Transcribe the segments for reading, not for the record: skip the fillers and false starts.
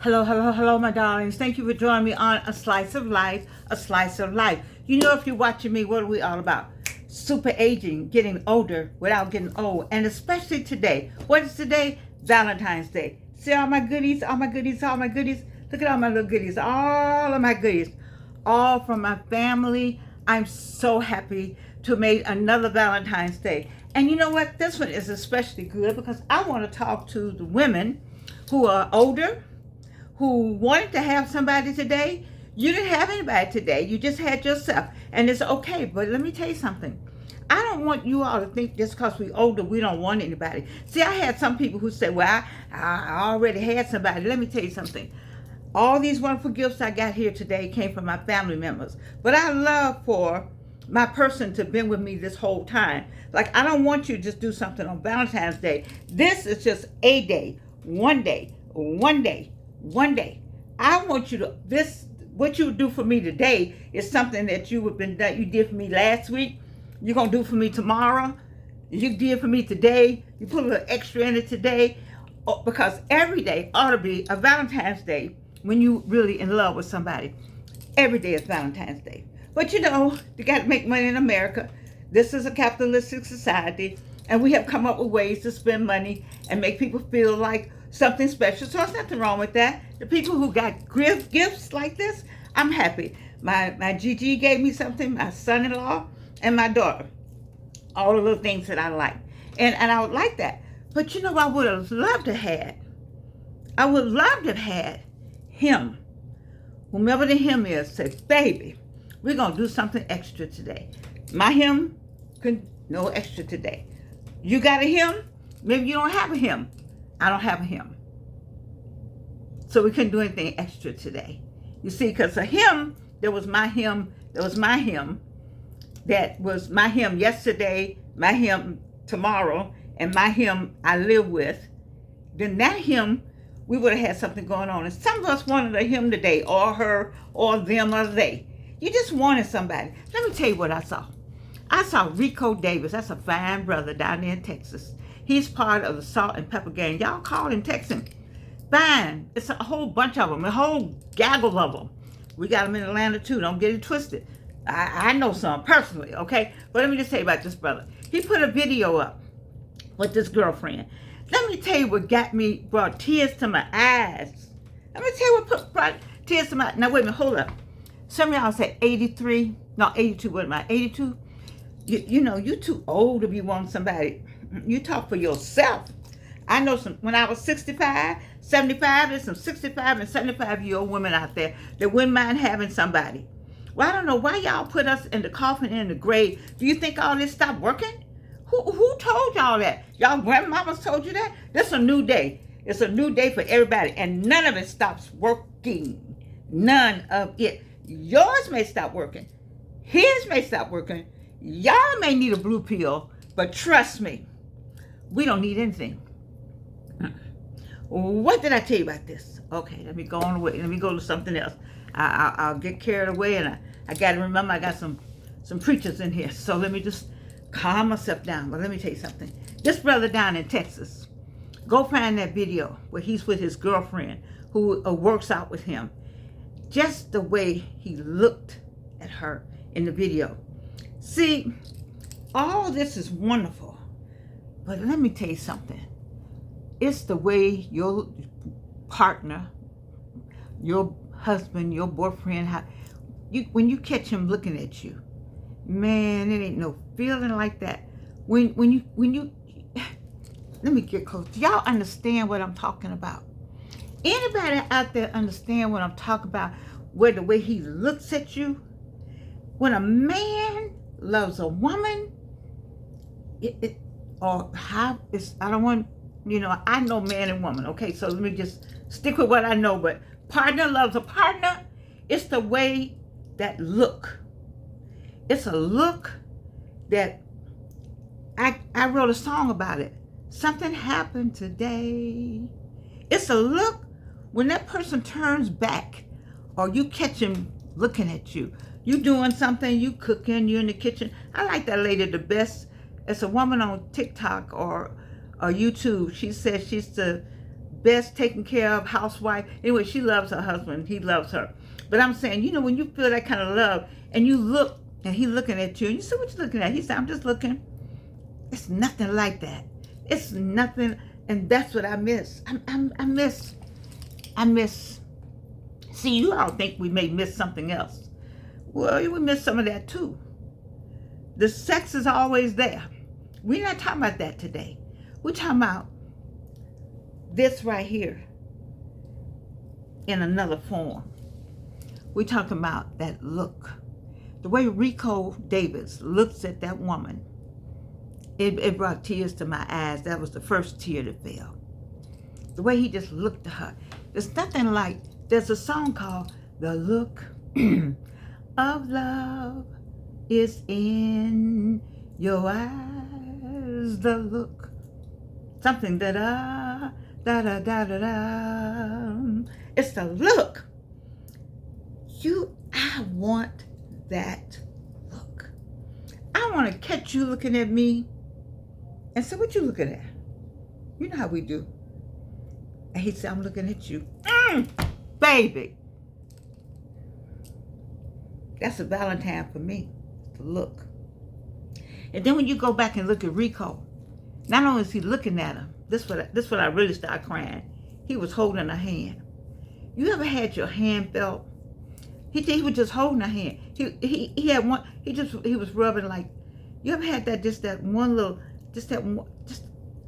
Hello, hello, hello, my darlings. Thank you for joining me on A Slice of Life, A Slice of Life. You know, if you're watching me, what are we all about? Super aging, getting older without getting old. And especially today. What is today? Valentine's Day. See all my goodies, all my goodies, all my goodies. Look at all my little goodies, all of my goodies. All from my family. I'm so happy to have made another Valentine's Day. And you know what? This one is especially good because I want to talk to the women who are older, who wanted to have somebody today. You didn't have anybody today. You just had yourself. And it's okay. But let me tell you something. I don't want you all to think just because we're older, we don't want anybody. See, I had some people who said, well, I already had somebody. Let me tell you something. All these wonderful gifts I got here today came from my family members. But I love for my person to have been with me this whole time. Like, I don't want you to just do something on Valentine's Day. This is just a day, one day, one day. One day, I want you to what you do for me today is something that you did for me last week. You're gonna do for me tomorrow. You did for me today. You put a little extra in it today, because every day ought to be a Valentine's Day when you really in love with somebody. Every day is Valentine's Day. But you know, you got to make money in America. This is a capitalistic society, and we have come up with ways to spend money and make people feel like something special. So there's nothing wrong with that. The people who got gifts like this, I'm happy. My Gigi gave me something, my son-in-law and my daughter. All the little things that I like. And I would like that. But you know what I would have loved to have? I would love to have had him. Whomever the him is, say, baby, we're going to do something extra today. My him, no extra today. You got a him? Maybe you don't have a him. I don't have a him. So we couldn't do anything extra today. You see, because a him, there was my him, that was my him yesterday, my him tomorrow, and my him I live with. Then that him, we would have had something going on. And some of us wanted a him today, or her, or them, or they. You just wanted somebody. Let me tell you what I saw. I saw Rico Davis. That's a fine brother down there in Texas. He's part of the Salt and Pepper Gang. Y'all call him, text him. Fine. It's a whole bunch of them, a whole gaggle of them. We got them in Atlanta too. Don't get it twisted. I know some personally, okay? But let me just tell you about this brother. He put a video up with this girlfriend. Let me tell you what brought tears to my eyes. Let me tell you what brought tears to my. Now wait a minute, hold up. Some of y'all say 83. No, 82. What am I? 82. You know, you too old to be wanting somebody. You talk for yourself. I know when I was 65, 75, there's some 65 and 75-year-old women out there that wouldn't mind having somebody. Well, I don't know why y'all put us in the coffin and in the grave. Do you think all this stopped working? Who told y'all that? Y'all grandmamas told you that? This is a new day. It's a new day for everybody, and none of it stops working. None of it. Yours may stop working. His may stop working. Y'all may need a blue pill, but trust me, we don't need anything. What did I tell you about this? Okay, let me go on away. Let me go to something else. I'll get carried away, and I got to remember I got some preachers in here. So let me just calm myself down. But let me tell you something. This brother down in Texas, go find that video where he's with his girlfriend who works out with him. Just the way he looked at her in the video. See, all this is wonderful. But let me tell you something. It's the way your partner, your husband, your boyfriend, when you catch him looking at you, man, it ain't no feeling like that. When you, let me get close. Do y'all understand what I'm talking about? Anybody out there understand what I'm talking about? Where the way he looks at you? When a man loves a woman, I don't want, I know man and woman, okay? So let me just stick with what I know. But partner loves a partner. It's the way that look. It's a look that I wrote a song about it. Something happened today. It's a look when that person turns back, or you catch him looking at you. You doing something, you cooking, you in the kitchen. I like that lady the best. It's a woman on TikTok or YouTube. She says she's the best taken care of housewife. Anyway, she loves her husband. He loves her. But I'm saying, you know, when you feel that kind of love and you look and he looking at you and you say, what you looking at? He said, I'm just looking. It's nothing like that. It's nothing. And that's what I miss. I miss. See, you all think we may miss something else. Well, we miss some of that too. The sex is always there. We're not talking about that today. We're talking about this right here in another form. We're talking about that look. The way Rico Davis looks at that woman, it brought tears to my eyes. That was the first tear that fell. The way he just looked at her. There's nothing like, there's a song called The Look of Love is in Your Eyes. The look. Something da-da, da-da-da-da-da. It's the look. I want that look. I want to catch you looking at me and say, what you looking at? You know how we do. And he said, I'm looking at you. Baby. That's a Valentine for me, the look. And then when you go back and look at Rico, not only is he looking at her, this what I really started crying. He was holding her hand. You ever had your hand felt? He was just holding her hand. He had one. He was rubbing like. You ever had that? Just that one little. Just that one.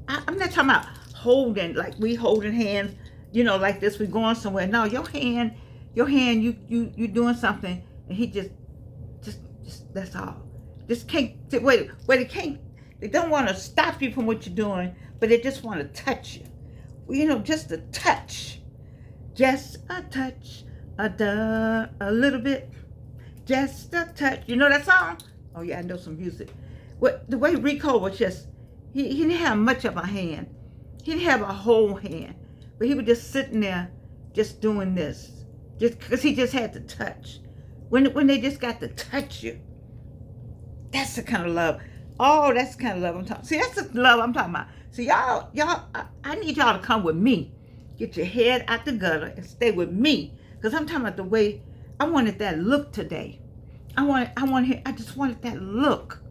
I'm not talking about holding like we holding hands. You know, like this. We going somewhere. No, your hand. You doing something, and he just. That's all. Just can't. Wait. It can't. They don't want to stop you from what you're doing, but they just want to touch you. Well, you know, just a touch. Just a touch. A little bit, just a touch. You know that song? Oh yeah, I know some music. The way Rico was just, he didn't have much of a hand. He didn't have a whole hand, but he was just sitting there, just doing this, just because he just had to touch. When they just got to touch you, that's the kind of love. Oh, that's the kind of love I'm talking. See, that's the love I'm talking about. See, y'all, I need y'all to come with me. Get your head out the gutter and stay with me. Because I'm talking about the way I wanted that look today. I just wanted that look.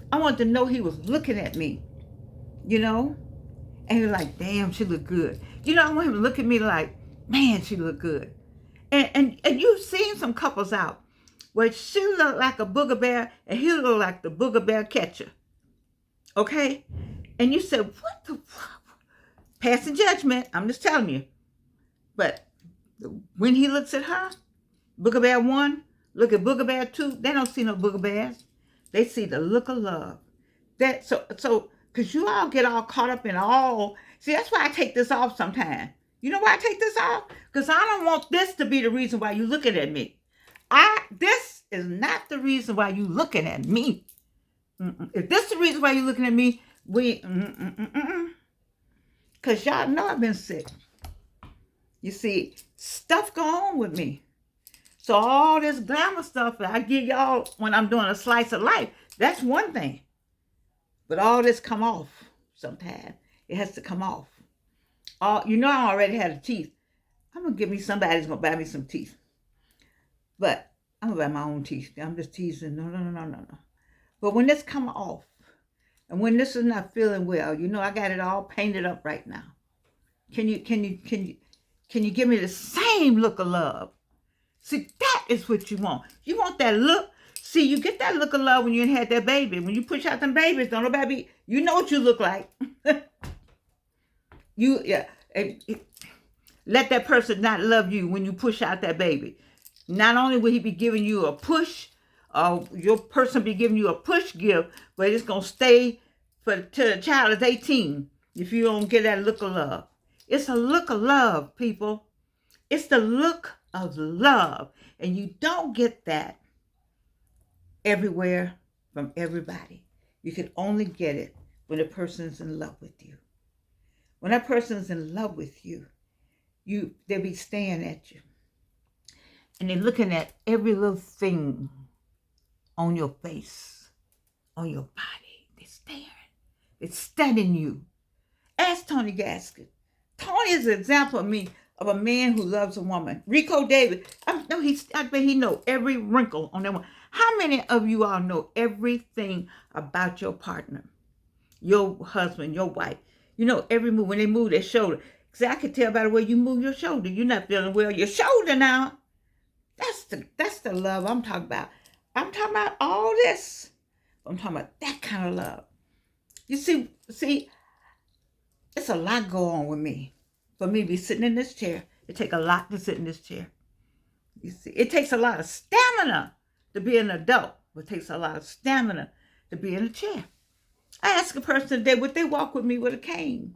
I wanted to know he was looking at me, you know? And he was like, damn, she look good. You know, I want him to look at me like, man, she look good. And you've seen some couples out where she looked like a booger bear and he looked like the booger bear catcher. Okay? And you said, what the fuck? Passing judgment, I'm just telling you. But when he looks at her, Booger Bear 1, look at Booger Bear 2, they don't see no Booger Bears. They see the look of love. So, because you all get all caught up in all. See, that's why I take this off sometimes. You know why I take this off? Because I don't want this to be the reason why you looking at me. This is not the reason why you looking at me. If this is the reason why you looking at me, because y'all know I've been sick. You see, stuff go on with me. So all this glamour stuff that I give y'all when I'm doing a slice of life, that's one thing. But all this come off sometime. It has to come off. You know I already had a teeth. I'm going to give me somebody who's going to buy me some teeth. But I'm going to buy my own teeth. I'm just teasing. No. But when this come off, and when this is not feeling well, you know I got it all painted up right now. Can you give me the same look of love? See, that is what you want. You want that look. See, you get that look of love when you had that baby. When you push out them babies, don't nobody, you know what you look like. Let that person not love you when you push out that baby. Not only will he be giving you a push, your person be giving you a push gift, but it's going to stay till the child is 18 if you don't get that look of love. It's a look of love, people. It's the look of love. And you don't get that everywhere from everybody. You can only get it when a person's in love with you. When that person's in love with you, they'll be staring at you. And they're looking at every little thing on your face, on your body. They're staring. They're studying you. Ask Tony Gaskin. Tony is an example of me, of a man who loves a woman. Rico David, I bet he know every wrinkle on that one. How many of you all know everything about your partner, your husband, your wife? You know every move. When they move their shoulder, because I can tell by the way you move your shoulder. You're not feeling well. Your shoulder now. That's the love I'm talking about. I'm talking about all this. I'm talking about that kind of love. You see, it's a lot going on with me. For me to be sitting in this chair, it takes a lot to sit in this chair. You see, it takes a lot of stamina to be an adult, but it takes a lot of stamina to be in a chair. I asked a person today, would they walk with me with a cane?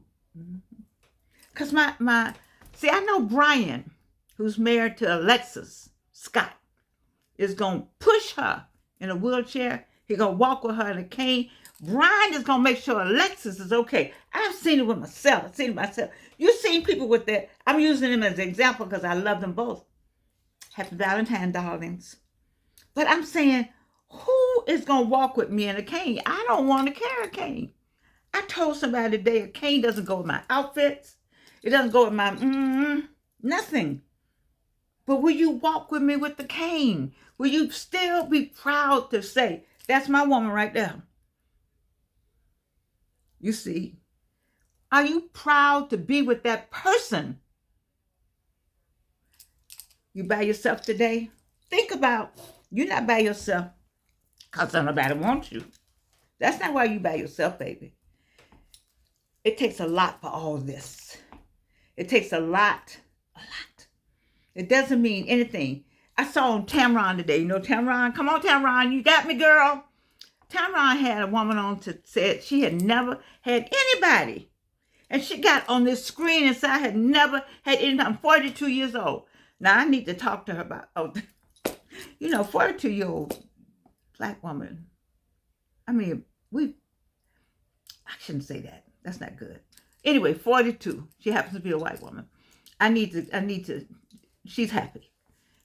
Because see, I know Brian, who's married to Alexis Scott, is going to push her in a wheelchair. He's going to walk with her in a cane. Brian is going to make sure Alexis is okay. I've seen it with myself. I've seen it myself. You've seen people with that. I'm using them as an example because I love them both. Happy Valentine, darlings. But I'm saying, who is going to walk with me in a cane? I don't want to carry a cane. I told somebody today a cane doesn't go with my outfits. It doesn't go with my nothing. But will you walk with me with the cane? Will you still be proud to say, that's my woman right there? You see, are you proud to be with that person? You by yourself today? Think about, you're not by yourself because nobody wants you. That's not why you by yourself, baby. It takes a lot for all this. It takes a lot. It doesn't mean anything. I saw on Tamron today. You know Tamron? Come on, Tamron. You got me, girl. Tamron had a woman on to said she had never had anybody. And she got on this screen and said I had never had anybody. I'm 42 years old. Now, I need to talk to her about, 42-year-old black woman. I mean, I shouldn't say that. That's not good. Anyway, 42. She happens to be a white woman. I need to, she's happy.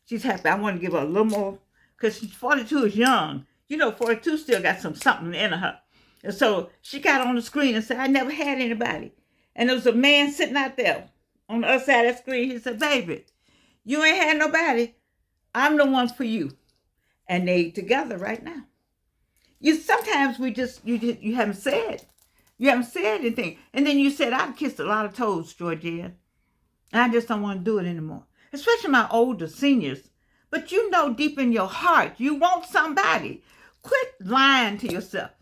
She's happy. I want to give her a little more, because 42 is young. 42 still got something in her. And so she got on the screen and said, I never had anybody. And there was a man sitting out there on the other side of that screen. He said, baby, you ain't had nobody. I'm the one for you. And they together right now. Sometimes you haven't said. You haven't said anything. And then you said, I've kissed a lot of toes, Georgia. And I just don't want to do it anymore. Especially my older seniors. But you know deep in your heart, you want somebody. Quit lying to yourself.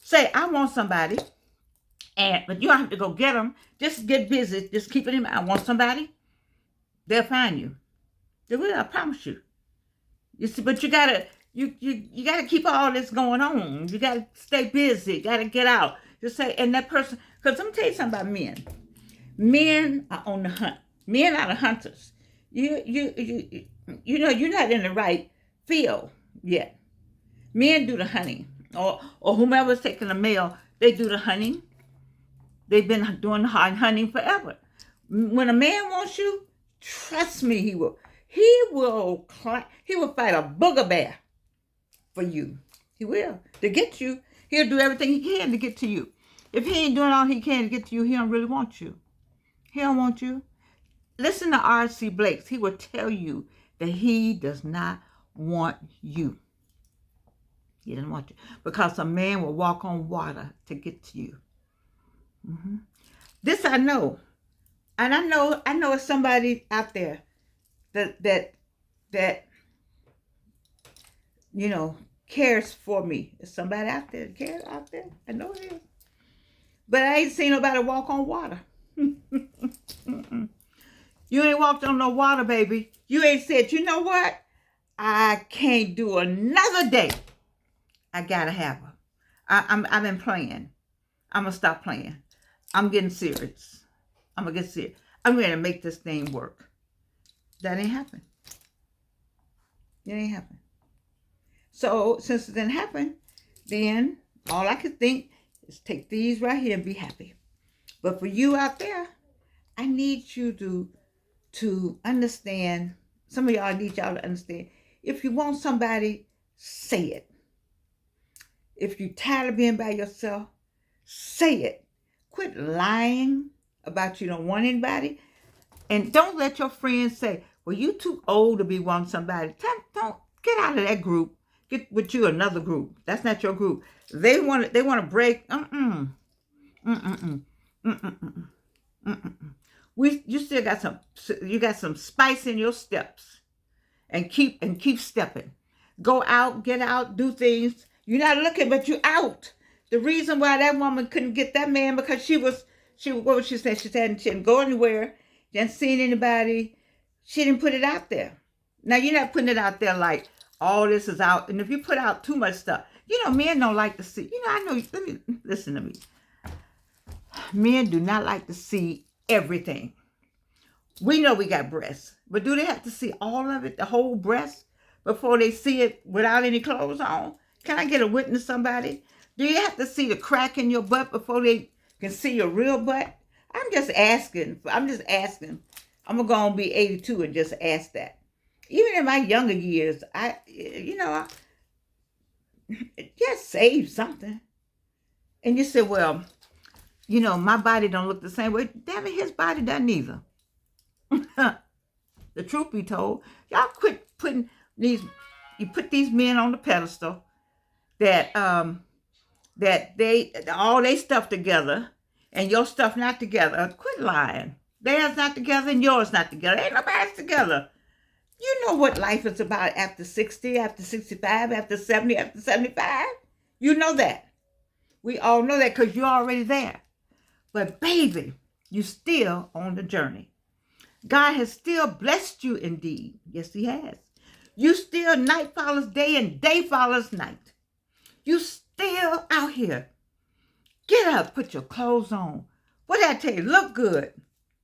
Say, I want somebody. But you don't have to go get them. Just get busy. Just keep it in mind. I want somebody. They'll find you. They will, I promise you. You see, but you gotta keep all this going on. You gotta stay busy. You gotta get out. Just say, and that person, because I'm gonna tell you something about men. Men are on the hunt. Men are the hunters. You're not in the right field yet. Men do the hunting, or whomever's taking the mail, they do the hunting. They've been doing the hunting forever. When a man wants you, trust me, he will. He will fight a booger bear for you. He will. To get you, he'll do everything he can to get to you. If he ain't doing all he can to get to you, he don't really want you. He don't want you. Listen to R.C. Blakes. He will tell you that he does not want you. He doesn't want you. Because a man will walk on water to get to you. Mm-hmm. This I know. And I know it's somebody out there that cares for me. There's somebody out there that cares out there. I know it is. But I ain't seen nobody walk on water. You ain't walked on no water, baby. You ain't said, you know what? I can't do another day. I gotta have her. I've been playing. I'm gonna stop playing. I'm getting serious. I'm gonna get serious. I'm gonna make this thing work. That ain't happen. It ain't happen. So since it didn't happen, then all I could think is take these right here and be happy. But for you out there, I need you to understand. Some of y'all need y'all to understand. If you want somebody, say it. If you're tired of being by yourself, say it. Quit lying about you don't want anybody. And don't let your friends say, well, you too old to be wanting somebody. Don't get out of that group. Get with you another group. That's not your group. They want to break. Mm-mm. Mm-mm. Mm-mm. You still got some spice in your steps, and keep stepping. Go out, get out, do things. You're not looking, but you're out. The reason why that woman couldn't get that man because she what was she saying? She said she didn't go anywhere, she hadn't seen anybody. She didn't put it out there. Now you're not putting it out there like all this is out. And if you put out too much stuff, men don't like to see. I know. Let me listen to me. Men do not like to see everything. We know we got breasts, but do they have to see all of it, the whole breast, before they see it without any clothes on? Can I get a witness, somebody? Do you have to see the crack in your butt before they can see your real butt? I'm just asking. I'm going to go and be 82 and just ask that. Even in my younger years, I just save something. And you say, well, my body don't look the same way. Damn it, his body doesn't either. The truth be told, y'all quit putting you put these men on the pedestal that they all they stuff together and your stuff not together. Quit lying. Theirs not together and yours not together. Ain't nobody's together. You know what life is about after 60, after 65, after 70, after 75. You know that. We all know that because you're already there. But baby, you still on the journey. God has still blessed you indeed. Yes, he has. You still night follows day and day follows night. You still out here. Get up, put your clothes on. What did I tell you? Look good,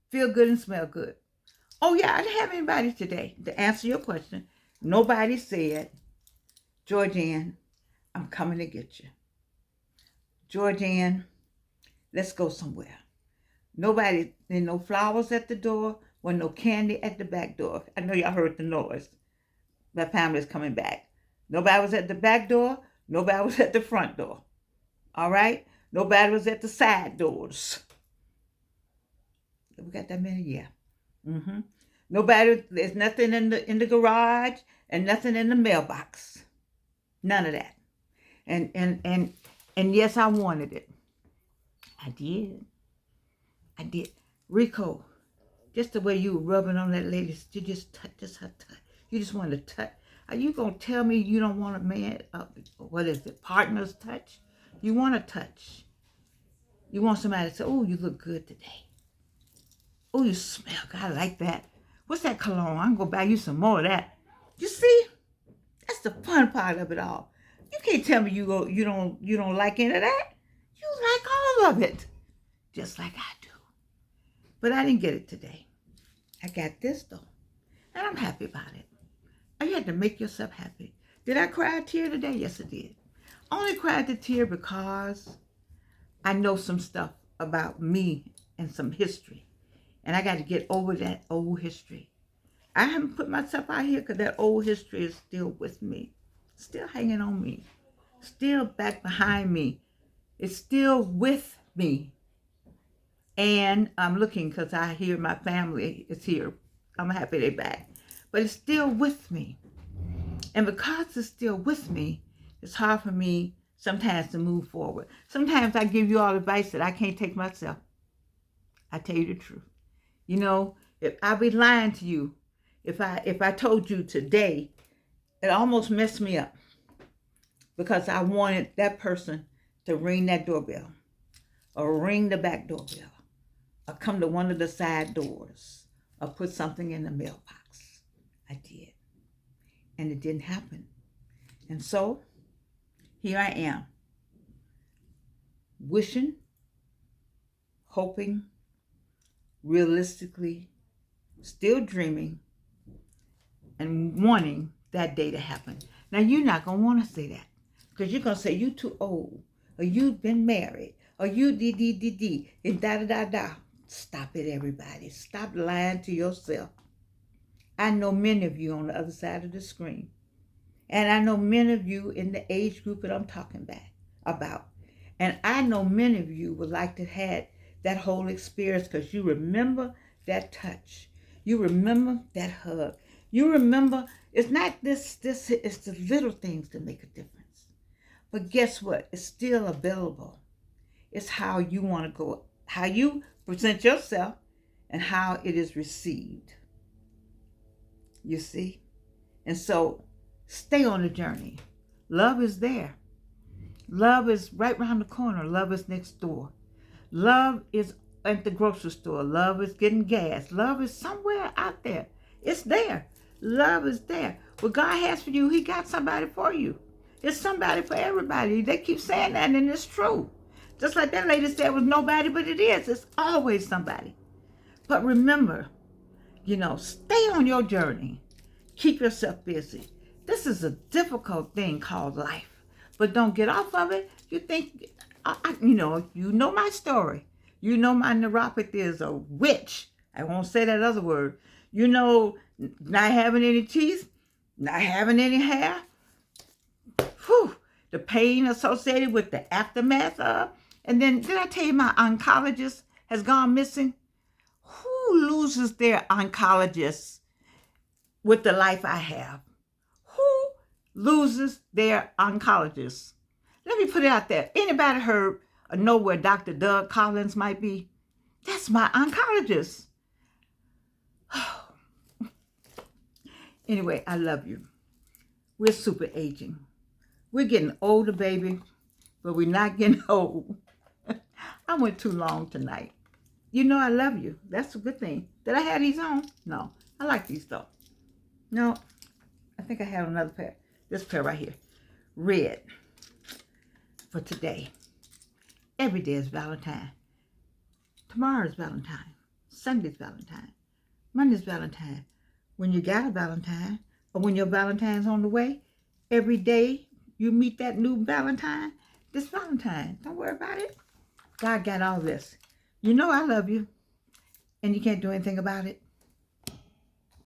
feel good, and smell good. Oh yeah, I didn't have anybody today to answer your question. Nobody said, Georgianne, I'm coming to get you. Georgianne, let's go somewhere. Nobody, there no flowers at the door, or no candy at the back door. I know y'all heard the noise. My family's coming back. Nobody was at the back door. Nobody was at the front door. All right? Nobody was at the side doors. We got that many? Yeah. Nobody, there's nothing in the garage and nothing in the mailbox. None of that. And yes, I wanted it. I did. Rico, just the way you were rubbing on that lady, you just touch, just her touch. You just wanted to touch. Are you going to tell me you don't want a man, what is it, partner's touch? You want a touch. You want somebody to say, oh, you look good today. Oh, you smell good. I like that. What's that cologne? I'm going to buy you some more of that. You see? That's the fun part of it all. You can't tell me you don't like any of that. You like all of it. Just like I do. But I didn't get it today. I got this though. And I'm happy about it. You had to make yourself happy. Did I cry a tear today? Yes, I did. I only cried the tear because I know some stuff about me and some history. And I got to get over that old history. I haven't put myself out here because that old history is still with me. Still hanging on me. Still back behind me. It's still with me. And I'm looking because I hear my family is here. I'm happy they're back. But it's still with me. And because it's still with me, it's hard for me sometimes to move forward. Sometimes I give you all advice that I can't take myself. I tell you the truth. If I'd be lying to you, if I told you today, it almost messed me up. Because I wanted that person to ring that doorbell. Or ring the back doorbell. Or come to one of the side doors. Or put something in the mailbox. I did. And it didn't happen. And so, here I am. Wishing, hoping, realistically, still dreaming, and wanting that day to happen. Now, you're not going to want to say that. Because you're going to say, you too old. Or you've been married. Or you d, and da. Stop it, everybody. Stop lying to yourself. I know many of you on the other side of the screen. And I know many of you in the age group that I'm talking about. And I know many of you would like to have that whole experience because you remember that touch. You remember that hug. You remember it's not it's the little things that make a difference. But guess what? It's still available. It's how you want to go, how you present yourself and how it is received. You see? And so stay on the journey. Love is there. Love is right around the corner. Love is next door. Love is at the grocery store. Love is getting gas. Love is somewhere out there. It's there. Love is there. What God has for you, He got somebody for you. It's somebody for everybody. They keep saying that, and it's true. Just like that lady said, it was nobody, but it is. It's always somebody. But remember, stay on your journey. Keep yourself busy. This is a difficult thing called life. But don't get off of it. You think, you know my story. You know my neuropathy is a witch. I won't say that other word. Not having any teeth, not having any hair. Whew, the pain associated with the aftermath of. And then, did I tell you my oncologist has gone missing? Who loses their oncologist with the life I have? Who loses their oncologist? Let me put it out there. Anybody heard or know where Dr. Doug Collins might be? That's my oncologist. Anyway, I love you. We're super aging. We're getting older, baby, but we're not getting old. I went too long tonight. I love you. That's a good thing. Did I have these on? No. I like these though. No. I think I have another pair. This pair right here. Red. For today. Every day is Valentine. Tomorrow's Valentine. Sunday's Valentine. Monday's Valentine. When you got a Valentine, or when your Valentine's on the way, every day you meet that new Valentine, this Valentine. Don't worry about it. God got all this. I love you, and you can't do anything about it.